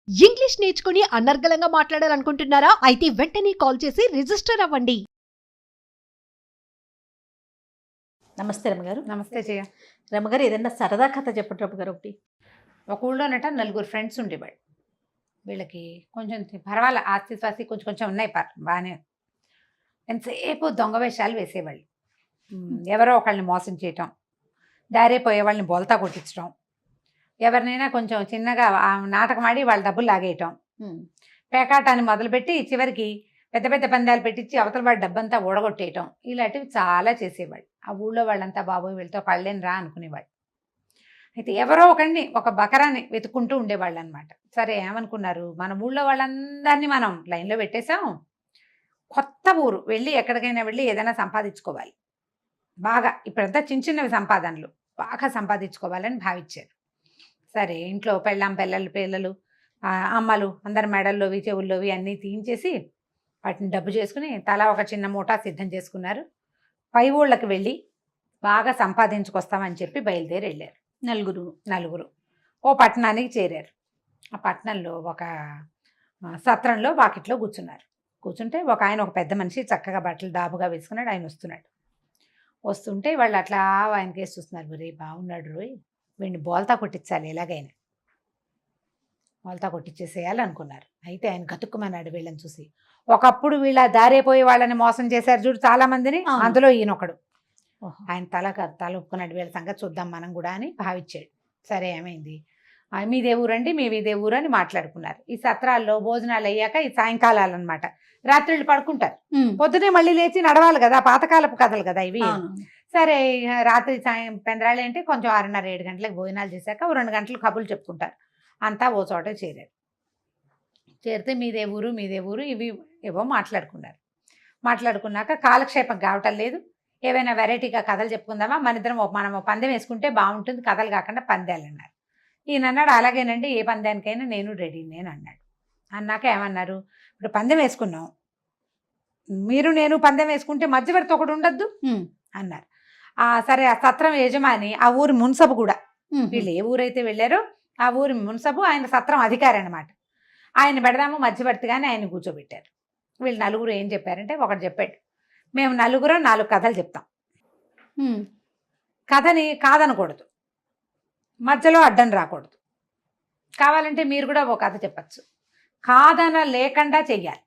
English నేర్చుకుని అనర్గళంగా మాట్లాడాలనుకుంటున్నారా? అయితే వెంటనే కాల్ చేసి రిజిస్టర్ అవ్వండి. నమస్తే రమ్మగారు. నమస్తే జయ. రమ్మగారు ఏదన్నా సరదా కథ చెప్పండి రమ్మగారు ఒకటి. ఒక ఊళ్ళోనట నలుగురు ఫ్రెండ్స్ ఉండేవాళ్ళు. వీళ్ళకి కొంచెం పర్వాలే ఆస్తి స్వాస్తి కొంచెం కొంచెం ఉన్నాయి, బాగానే. ఎంతసేపు దొంగ వేషాలు వేసేవాళ్ళు. ఎవరో ఒకళ్ళని మోసం చేయటం, దారిపోయే వాళ్ళని బోల్తా కొట్టించడం, ఎవరినైనా కొంచెం చిన్నగా నాటకం ఆడి వాళ్ళ డబ్బులు లాగేయటం, పేకాటాన్ని మొదలుపెట్టి చివరికి పెద్ద పెద్ద పందాలు పెట్టించి అవతల వాళ్ళ డబ్బంతా ఊడగొట్టేయటం, ఇలాంటివి చాలా చేసేవాళ్ళు. ఆ ఊళ్ళో వాళ్ళంతా బాబోయ్ వీళ్ళతో పడలేని రా అనుకునేవాళ్ళు. అయితే ఎవరో ఒకడిని, ఒక బకరాన్ని వెతుక్కుంటూ ఉండేవాళ్ళు అనమాట. సరే ఏమనుకున్నారు, మన ఊళ్ళో వాళ్ళందరినీ మనం లైన్లో పెట్టేశాం, కొత్త ఊరు వెళ్ళి ఎక్కడికైనా వెళ్ళి ఏదైనా సంపాదించుకోవాలి, బాగా ఇప్పుడంతా చిన్న చిన్నవి సంపాదనలు బాగా సంపాదించుకోవాలని భావించారు. సరే ఇంట్లో పెళ్ళాం పిల్లలు అమ్మలు అందరి మెడల్లోవి చెవుల్లోవి అన్నీ తీయించేసి వాటిని డబ్బు చేసుకుని తలా ఒక చిన్న మూటా సిద్ధం చేసుకున్నారు. పై ఊళ్ళకి వెళ్ళి బాగా సంపాదించుకొస్తామని చెప్పి బయలుదేరి వెళ్ళారు. నలుగురు ఓ పట్టణానికి చేరారు. ఆ పట్టణంలో ఒక సత్రంలో వాకిట్లో కూర్చుంటే ఒక ఆయన, ఒక పెద్ద మనిషి చక్కగా బట్టలు దాబుగా వేసుకున్నాడు. ఆయన వస్తుంటే వాళ్ళు అట్లా ఆయనకేసి చూస్తున్నారు. రే బాగున్నాడు రోయ్, వీడిని బోల్తా కొట్టించాలి, ఎలాగైనా బోల్తా కొట్టించేసేయాలి అనుకున్నారు. అయితే ఆయన గతుక్కుమన్నాడు వీళ్ళని చూసి. ఒకప్పుడు వీళ్ళ దారైపోయి వాళ్ళని మోసం చేశారు చూడు చాలా మందిని, అందులో ఈయనొకడు. ఆయన తల ఒప్పుకున్నాడు, వీళ్ళ సంగతి చూద్దాం మనం కూడా అని భావించాడు. సరే ఏమైంది, మీదే ఊరండి, మీదే ఊరు అని మాట్లాడుకున్నారు. ఈ సత్రాల్లో భోజనాలు అయ్యాక ఈ సాయంకాలాలు అనమాట, రాత్రుళ్ళు పడుకుంటారు, పొద్దునే మళ్ళీ లేచి నడవాలి కదా, పాతకాలపు కథలు కదా ఇవి. సరే రాత్రి పెందరాళ్ళు అంటే కొంచెం 6:30 7 గంటలకు భోజనాలు చేశాక 2 గంటలు కబుర్లు చెప్పుకుంటారు. అంతా ఓ చోట చేరితే మీదే ఊరు ఇవి ఏవో మాట్లాడుకున్నాక కాలక్షేపం కావటం లేదు, ఏవైనా వెరైటీగా కథలు చెప్పుకుందామా, మనం పందెం వేసుకుంటే బాగుంటుంది, కథలు కాకుండా పందాలు అన్నారు. ఈయన అన్నాడు, అలాగేనండి, ఏ పందానికైనా నేను రెడీ నేను అన్నాడు. అన్నాక ఏమన్నారు, ఇప్పుడు పందెం వేసుకున్నాం, మీరు నేను పందెం వేసుకుంటే మధ్యవర్తి ఒకడు ఉండద్దు అన్నారు. సరే ఆ సత్రం యజమాని ఆ ఊరి మున్సబు కూడా, వీళ్ళు ఏ ఊరైతే వెళ్ళారో ఆ ఊరి మున్సబు ఆయన సత్రం అధికారి అనమాట. ఆయన పెడదాము మధ్యవర్తిగానే ఆయన కూర్చోబెట్టారు. వీళ్ళు నలుగురు ఏం చెప్పారంటే, ఒకటి చెప్పాడు, మేము 4 కథలు చెప్తాం, కథని కాదనకూడదు, మధ్యలో అడ్డం రాకూడదు, కావాలంటే మీరు కూడా ఓ కథ చెప్పచ్చు, కాదన లేకుండా చెయ్యాలి,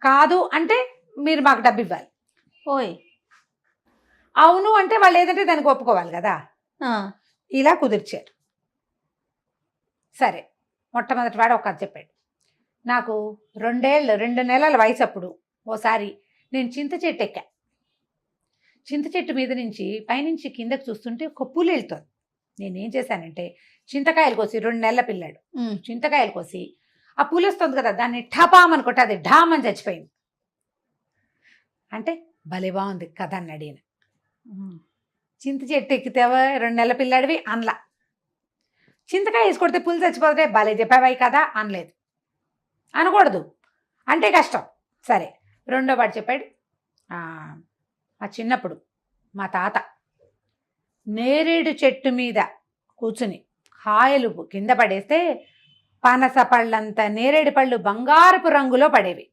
కాదు అంటే మీరు మాకు డబ్బు ఇవ్వాలి, ఓయ్ అవును అంటే వాళ్ళు ఏదంటే దానికి ఒప్పుకోవాలి కదా. ఇలా కుదిర్చారు. సరే మొట్టమొదటి వాడు ఒక కథ చెప్పాడు. నాకు 2 నెలల వయసు అప్పుడు ఓసారి నేను చింత చెట్టు ఎక్కా. చింత చెట్టు మీద నుంచి పైనుంచి కిందకి చూస్తుంటే ఒక పులి వెళ్తుంది. నేనేం చేశానంటే చింతకాయలు కోసి, 2 నెలల పిల్లాడు, చింతకాయలు కోసి ఆ పులి వస్తుంది కదా దాన్ని ఠపామని కొట్టి అది ఢామని చచ్చిపోయింది. అంటే భలే బాగుంది కథ అని అడిగిన. చింత చెట్టు ఎక్కితేవా 2 నెలల పిల్లాడివి అనలా, చింతకాయ వేసి కొడితే పులి చచ్చిపోతే భలే చెప్పావాయి కదా అనలేదు, అనకూడదు అంటే కష్టం. సరే రెండో వాడు చెప్పాడు, మా చిన్నప్పుడు మా తాత నేరేడు చెట్టు మీద కూర్చుని కాయలు కింద పడేస్తే పనస పళ్ళంత నేరేడు పళ్ళు బంగారపు రంగులో పడేవి.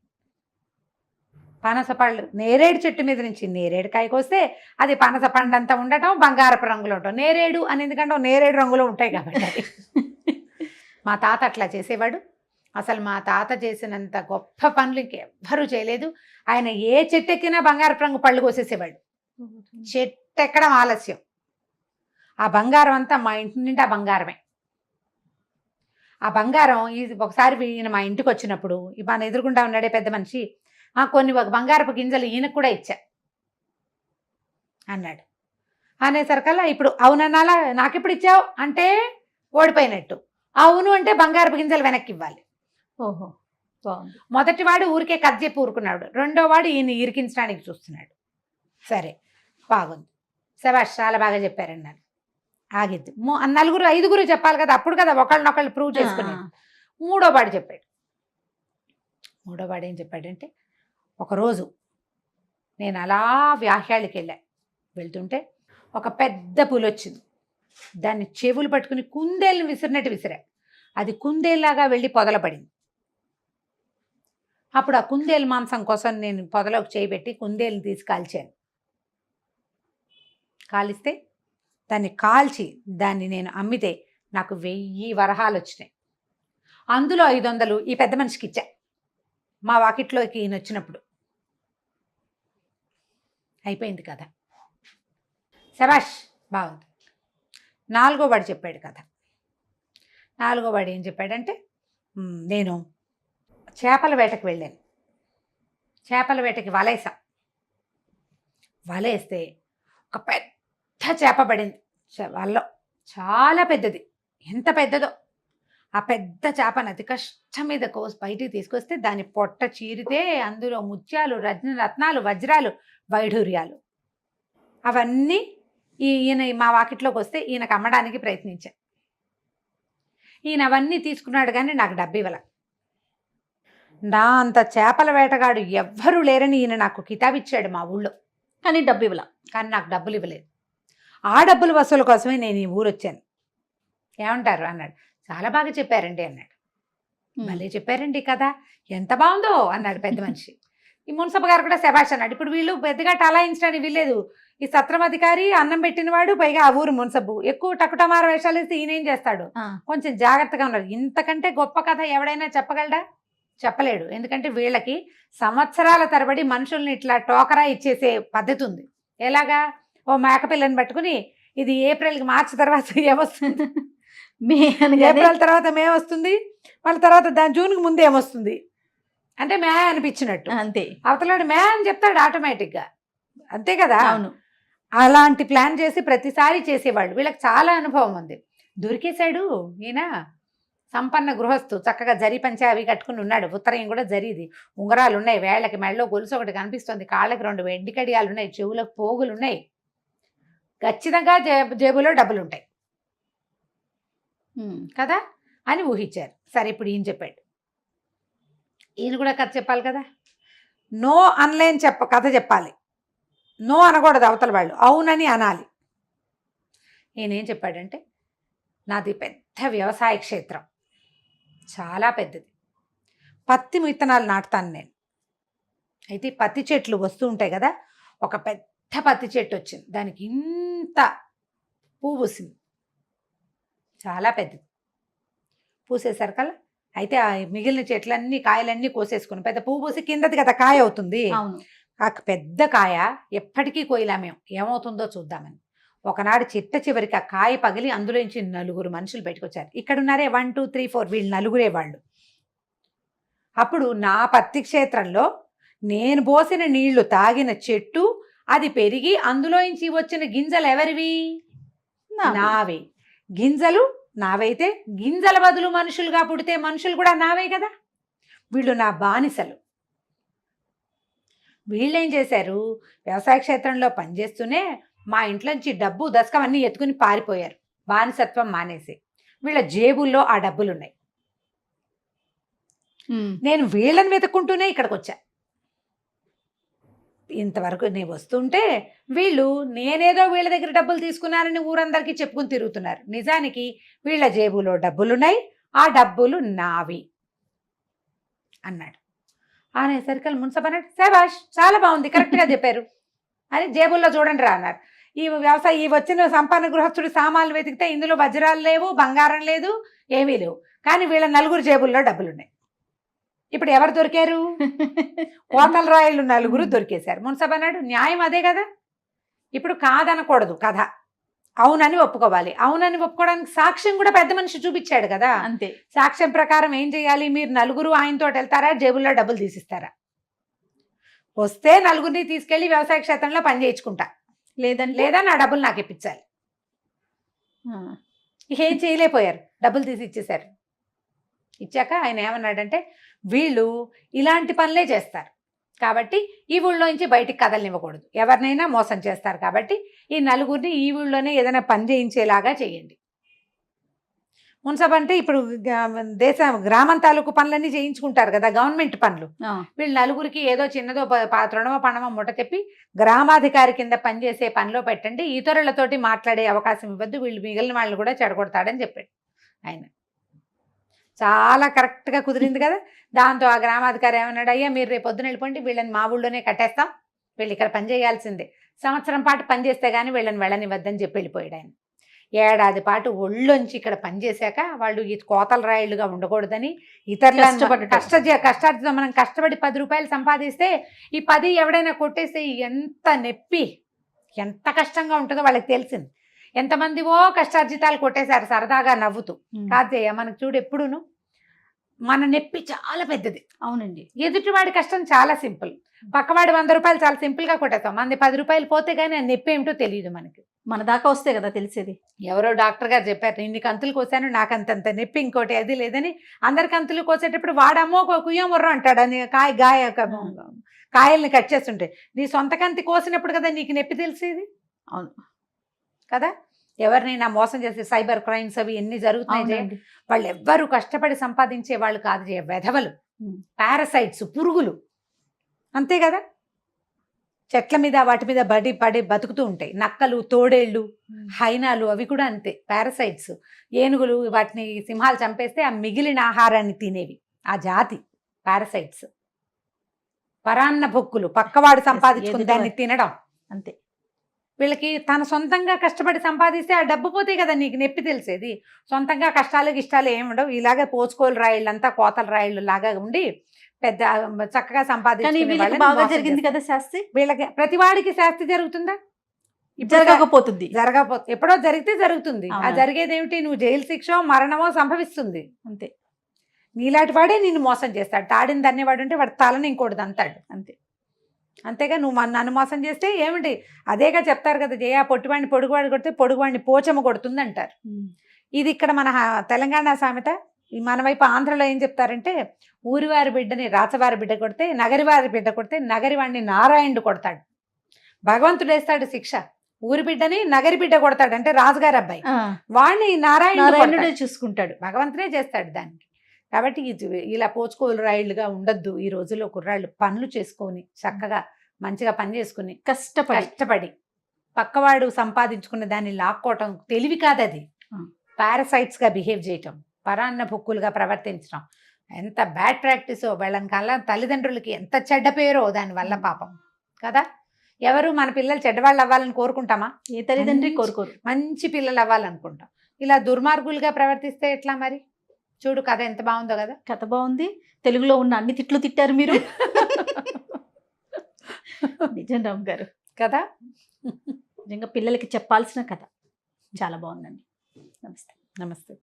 పనస పళ్ళు నేరేడు చెట్టు మీద నుంచి నేరేడు కాయకు వస్తే అది పనస పండంతా ఉండటం, బంగారపు రంగులో ఉండటం. నేరేడు అని ఎందుకంటే నేరేడు రంగులో ఉంటాయి కాబట్టి అది. మా తాత అట్లా చేసేవాడు. అసలు మా తాత చేసినంత గొప్ప పనులు ఇంకెవ్వరూ చేయలేదు. ఆయన ఏ చెట్టు ఎక్కినా బంగారపు రంగు పళ్ళు కోసేసేవాడు. చెట్టు ఎక్కడం ఆలస్యం, ఆ బంగారం అంతా మా ఇంటి నిండా బంగారమే. ఆ బంగారం ఒకసారి ఈయన మా ఇంటికి వచ్చినప్పుడు, మన ఎదురుగుండా ఉన్నాడే పెద్ద మనిషి, కొన్ని బంగారపు గింజలు ఈయనకు కూడా ఇచ్చా అన్నాడు. అనేసరికల్లా ఇప్పుడు అవునన్నాలా, నాకెప్పుడు ఇచ్చావు అంటే ఓడిపోయినట్టు, అవును అంటే బంగారపు గింజలు వెనక్కి ఇవ్వాలి. ఓహో బాగుంది. మొదటివాడు ఊరికే కథ చెప్పి ఊరుకున్నాడు, రెండోవాడు ఈయన ఇరికించడానికి చూస్తున్నాడు. సరే బాగుంది, శభాష్ చాలా బాగా చెప్పారన్నారు. ఆగిద్ది. 4 5 చెప్పాలి కదా, అప్పుడు కదా ఒకళ్ళనొకళ్ళు ప్రూవ్ చేసుకునేది. మూడోవాడు ఏం చెప్పాడంటే, ఒకరోజు నేను అలా వ్యాహ్యాళ్ళకి వెళ్తుంటే ఒక పెద్ద పులి వచ్చింది. దాన్ని చెవులు పట్టుకుని కుందేళ్ళని విసిరినట్టు విసిరా. అది కుందేలాగా వెళ్ళి పొదల పడింది. అప్పుడు ఆ కుందేలు మాంసం కోసం నేను పొదలోకి చేయబెట్టి కుందేలుని తీసి కాల్చాను. కాలిస్తే దాన్ని కాల్చి దాన్ని నేను అమ్మితే నాకు 1000 వరహాలు వచ్చినాయి. అందులో 500 ఈ పెద్ద మనిషికి ఇచ్చా, మా వాకిట్లోకి ఈయన వచ్చినప్పుడు. అయిపోయింది కథ. శభాష్, బాగుంది. 4వ వాడు చెప్పాడు కథ. 4వ వాడు ఏం చెప్పాడంటే, నేను చేపల వేటకు వెళ్ళాను. చేపల వేటకి వలేసా. వలేస్తే ఒక పెద్ద చేప పడింది వలలో. చాలా పెద్దది. ఎంత పెద్దదో! ఆ పెద్ద చేపను అతి కష్టం మీద బయటికి తీసుకొస్తే దాని పొట్ట చీరితే అందులో ముత్యాలు, రత్నాలు, వజ్రాలు, వైఢూర్యాలు అవన్నీ ఈయన మా వాకిట్లోకి వస్తే ఈయనకు అమ్మడానికి ప్రయత్నించాను. ఈయన అవన్నీ తీసుకున్నాడు, కానీ నాకు డబ్బు ఇవ్వాల. నా అంత చేపల వేటగాడు ఎవ్వరూ లేరని ఈయన నాకు కితాబిచ్చాడు మా ఊళ్ళో, కానీ డబ్బు ఇవ్వాల. కానీ నాకు డబ్బులు ఇవ్వలేదు. ఆ డబ్బుల వసూలు కోసమే నేను ఈ ఊరు వచ్చాను. ఏమంటారు అన్నాడు. చాలా బాగా చెప్పారండి అన్నాడు. మళ్ళీ చెప్పారండి కదా, ఎంత బాగుందో అన్నాడు పెద్ద మనిషి. ఈ మున్సబ్ గారు కూడా శభాష్ అన్నాడు. ఇప్పుడు వీళ్ళు పెద్దగా టలాయించడానికి వీల్లేదు. ఈ సత్రం అధికారి, అన్నం పెట్టినవాడు, పైగా ఆ ఊరు మున్సబు. ఎక్కువ టకుటమార వేషాలు వేస్తే ఈయనేం చేస్తాడు? కొంచెం జాగ్రత్తగా ఉన్నాడు. ఇంతకంటే గొప్ప కథ ఎవడైనా చెప్పగలడా? చెప్పలేడు. ఎందుకంటే వీళ్ళకి సంవత్సరాల తరబడి మనుషుల్ని ఇట్లా టోకరా ఇచ్చేసే పద్ధతి ఉంది. ఎలాగా? ఓ మేకపిల్లని పట్టుకుని ఇది ఏప్రిల్కి మార్చి తర్వాత ఏమొస్తుంది, ఏప్రిల్ తర్వాత మే వస్తుంది, మళ్ళీ తర్వాత దాని జూన్కి ముందు ఏమొస్తుంది అంటే మే అనిపించినట్టు. అంతే. అవతలాడు మే అని చెప్తాడు ఆటోమేటిక్గా. అంతే కదా? అవును. అలాంటి ప్లాన్ చేసి ప్రతిసారి చేసేవాళ్ళు. వీళ్ళకి చాలా అనుభవం ఉంది. దొరికేశాడు ఈయన. సంపన్న గృహస్థు, చక్కగా జరి పంచ అవి కట్టుకుని ఉన్నాడు. ఉత్తరం కూడా జరీది. ఉంగరాలు ఉన్నాయి, వేళ్ళకి మెళ్ళలో గొలుసు ఒకటి కనిపిస్తుంది, కాళ్ళకి 2 వెండి కడియాలు ఉన్నాయి, చెవులకు పోగులు ఉన్నాయి. ఖచ్చితంగా జేబులో డబ్బులు ఉంటాయి కదా అని ఊహించారు. సరే, ఇప్పుడు ఈయన చెప్పాడు. ఈయన కూడా కథ చెప్పాలి కదా. నో అనలేని కథ చెప్పాలి. నో అనకూడదు అవతల వాళ్ళు, అవునని అనాలి. ఈయనేం చెప్పాడంటే, నాది పెద్ద వ్యవసాయ క్షేత్రం, చాలా పెద్దది. పత్తి విత్తనాలు నాటుతాను నేను. అయితే పత్తి చెట్లు వస్తూ ఉంటాయి కదా, ఒక పెద్ద పత్తి చెట్టు వచ్చింది. దానికి ఇంత పువ్వు పూసింది, చాలా పెద్దది. పూసేసరికల్లా అయితే ఆ మిగిలిన చెట్లన్నీ కాయలన్నీ కోసేసుకుని పెద్ద పువ్వు పూసి కిందది కదా కాయ అవుతుంది. ఆ పెద్ద కాయ ఎప్పటికీ కోయిలా మేము, ఏమవుతుందో చూద్దామని. ఒకనాడు చిట్ట చివరికి ఆ కాయ పగిలి అందులోంచి 4 మనుషులు బయటకు వచ్చారు. ఇక్కడున్నారే 1 2 3 4 వీళ్ళు 4 వాళ్ళు. అప్పుడు నా పత్తి క్షేత్రంలో నేను పోసిన నీళ్లు తాగిన చెట్టు అది పెరిగి అందులోంచి వచ్చిన గింజలు ఎవరివి? నావే. గింజలు నావైతే గింజల బదులు మనుషులుగా పుడితే మనుషులు కూడా నావే కదా. వీళ్ళు నా బానిసలు. వీళ్ళేం చేశారు? వ్యవసాయ క్షేత్రంలో పనిచేస్తూనే మా ఇంట్లోంచి డబ్బు దశకం అన్నీ ఎత్తుకుని పారిపోయారు, బానిసత్వం మానేసి. వీళ్ళ జేబుల్లో ఆ డబ్బులున్నాయి. నేను వీళ్ళని వెతుక్కుంటూనే ఇక్కడికి వచ్చా. ఇంతవరకు నేను వస్తుంటే వీళ్ళు నేనేదో వీళ్ళ దగ్గర డబ్బులు తీసుకున్నానని ఊరందరికీ చెప్పుకుని తిరుగుతున్నారు. నిజానికి వీళ్ళ జేబులో డబ్బులున్నాయి, ఆ డబ్బులు నావి అన్నాడు. అనేసరికి మున్సబ్ అన్నాడు, శభాష్, చాలా బాగుంది, కరెక్ట్గా చెప్పారు అని. జేబుల్లో చూడండి రా అన్నారు. ఈ వచ్చిన సంపన్న గృహస్థుడి సామాన్లు వెతికితే ఇందులో వజ్రాలు లేవు, బంగారం లేదు, ఏమీ లేవు. కానీ వీళ్ళ 4 జేబుల్లో డబ్బులున్నాయి. ఇప్పుడు ఎవరు దొరికారు? కోతల రాయలు 4 దొరికేశారు. మున్సబ్ అన్నాడు, న్యాయం అదే కదా. ఇప్పుడు కాదనకూడదు కథ, అవునని ఒప్పుకోవాలి. అవునని ఒప్పుకోవడానికి సాక్ష్యం కూడా పెద్ద మనిషి చూపించాడు కదా. అంతే. సాక్ష్యం ప్రకారం ఏం చేయాలి? మీరు 4 ఆయనతో వెళ్తారా, జేబుల్లో డబ్బులు తీసిస్తారా? వస్తే 4 తీసుకెళ్లి వ్యవసాయ క్షేత్రంలో పని చేయించుకుంటా, లేదా నా డబ్బులు నాకు ఇప్పించాలి. ఏం చేయలేకపోయారు, డబ్బులు తీసి ఇచ్చేశారు. ఇచ్చాక ఆయన ఏమన్నాడంటే, వీళ్ళు ఇలాంటి పనులే చేస్తారు కాబట్టి ఈ ఊళ్ళోంచి బయటికి కదలనివ్వకూడదు, ఎవరినైనా మోసం చేస్తారు కాబట్టి ఈ 4 ఈ ఊళ్ళోనే ఏదైనా పని చేయించేలాగా చేయండి. మున్సబ్ అంటే ఇప్పుడు గ్రామం తాలూకు పనులన్నీ చేయించుకుంటారు కదా, గవర్నమెంట్ పనులు. వీళ్ళు 4 ఏదో చిన్నదో రుణమో పణమో ముట్ట తెప్పి గ్రామాధికారి కింద పనిచేసే పనిలో పెట్టండి, ఇతరులతోటి మాట్లాడే అవకాశం ఇవ్వద్దు, వీళ్ళు మిగిలిన వాళ్ళు కూడా చెడగొడతాడని చెప్పాడు ఆయన. చాలా కరెక్ట్గా కుదిరింది కదా. దాంతో ఆ గ్రామాధికారి ఏమన్నాడు, అయ్యా మీరు రేపు పొద్దున వెళ్ళిపోండి, వీళ్ళని మా ఊళ్ళోనే కట్టేస్తాం, వీళ్ళు ఇక్కడ పని చేయాల్సిందే, సంవత్సరం పాటు పని చేస్తే కానీ వీళ్ళని వెళ్ళనివద్దని చెప్పి వెళ్ళిపోయాడు ఆయన. ఏడాది పాటు ఒళ్ళొంచి ఇక్కడ పనిచేశాక వాళ్ళు ఈ కోతల రాయిళ్ళుగా ఉండకూడదని ఇతరుల కష్టార్జితం మనం కష్టపడి 10 రూపాయలు సంపాదిస్తే ఈ 10 ఎవడైనా కొట్టేస్తే ఎంత నొప్పి ఎంత కష్టంగా ఉంటుందో వాళ్ళకి తెలిసింది. ఎంతమందివో కష్టార్జితాలు కొట్టేశారు సరదాగా నవ్వుతూ. కాదయ్య మనకు చూడు ఎప్పుడును మన నొప్పి చాలా పెద్దది. అవునండి. ఎదుటివాడి కష్టం చాలా సింపుల్, పక్కవాడి 100 రూపాయలు చాలా సింపుల్గా కొట్టేస్తాం, మనది 10 రూపాయలు పోతే కానీ ఆ నొప్పి ఏమిటో తెలియదు మనకి. మన దాకా వస్తే కదా తెలిసేది. ఎవరో డాక్టర్ గారు చెప్పారు, ఇన్ని కంతులు కోసాను నాకు అంతంత నొప్పి ఇంకోటి అది లేదని. అందరి కంతులు కోసేటప్పుడు వాడమ్మో కుయ్యముర్ర అంటాడు అని కాయల్ని కట్ చేస్తుంటే, నీ సొంత కంతి కోసినప్పుడు కదా నీకు నొప్పి తెలిసేది. అవును కదా. ఎవరినైనా మోసం చేసే సైబర్ క్రైమ్స్ అవి ఎన్ని జరుగుతున్నాయి. వాళ్ళు ఎవ్వరు కష్టపడి సంపాదించే వాళ్ళు కాదు, వెధవలు, పారాసైట్స్, పురుగులు, అంతే కదా. చెట్ల మీద వాటి మీద పడి బతుకుతూ ఉంటాయి. నక్కలు, తోడేళ్ళు, హైనాలు అవి కూడా అంతే పారాసైట్స్. ఏనుగులు వాటిని సింహాలు చంపేస్తే ఆ మిగిలిన ఆహారాన్ని తినేవి ఆ జాతి పారాసైట్స్. పరాన్న భొక్కులు, పక్కవాడు సంపాదించుకుని దాన్ని తినడం అంతే. వీళ్ళకి తన సొంతంగా కష్టపడి సంపాదిస్తే ఆ డబ్బు పోతే కదా నీకు నొప్పి తెలిసేది. సొంతంగా కష్టాలు ఇష్టాలు ఏముండవు, ఇలాగే పోసుకోలు రాయిళ్ళంతా కోతల రాయిళ్ళు లాగా ఉండి పెద్ద చక్కగా బాగా జరిగింది కదా శాస్తి. వీళ్ళకి ప్రతివాడికి శాస్తి జరుగుతుందా? జరగకపోతుంది. ఎప్పుడో జరిగితే జరుగుతుంది. ఆ జరిగేది ఏమిటి, నువ్వు జైలు శిక్షో మరణమో సంభవిస్తుంది అంతే. నీలాంటి వాడే నిన్ను మోసం చేస్తాడు. తాడిని దన్నేవాడు ఉంటే వాడు తలని ఇంకోటి అంతాడు అంతే. అంతేగా నువ్వు నన్ను మోసం చేస్తే ఏమిటి, అదేగా చెప్తారు కదా, జయ పొట్టివాడిని పొడుగువాడు కొడితే పొడుగువాడిని పోచమ్మ కొడుతుంది అంటారు. ఇది ఇక్కడ మన తెలంగాణ సామెత. మన వైపు ఆంధ్రలో ఏం చెప్తారంటే, ఊరివారి బిడ్డని రాచవారి బిడ్డ కొడితే, నగరివారి బిడ్డ కొడితే నగరివాడిని నారాయణుడు కొడతాడు. భగవంతుడు వేస్తాడు శిక్ష. ఊరి బిడ్డని నగరి బిడ్డ కొడతాడు, అంటే రాజుగారి అబ్బాయి, వాడిని నారాయణుడే చూసుకుంటాడు, భగవంతుడే చేస్తాడు దానికి. కాబట్టి ఇలా పోచుకోలు రాయిళ్ళుగా ఉండొద్దు. ఈ రోజుల్లో కుర్రాళ్ళు పనులు చేసుకొని చక్కగా మంచిగా పని చేసుకుని కష్టపడి పక్కవాడు సంపాదించుకున్న దాన్ని లాక్కోవటం తెలివి కాదు, అది పారాసైట్స్గా బిహేవ్ చేయటం, పరాన్న భుక్కులుగా ప్రవర్తించడం ఎంత బ్యాడ్ ప్రాక్టీసో. వాళ్ళని కల్లా తల్లిదండ్రులకి ఎంత చెడ్డ పేరో దానివల్ల పాపం కదా. ఎవరు మన పిల్లలు చెడ్డవాళ్ళు అవ్వాలని కోరుకుంటామా? ఏ తల్లిదండ్రి కోరుకోరు. మంచి పిల్లలు అవ్వాలనుకుంటాం. ఇలా దుర్మార్గులుగా ప్రవర్తిస్తే ఎట్లా మరి? చూడు కథ ఎంత బాగుందో కదా. కథ బాగుంది. తెలుగులో ఉన్న అన్ని తిట్లు తిట్టారు మీరు. నిజం రామ్ గారు కదా. నిజంగా పిల్లలకి చెప్పాల్సిన కథ చాలా బాగుందండి. నమస్తే. నమస్తే.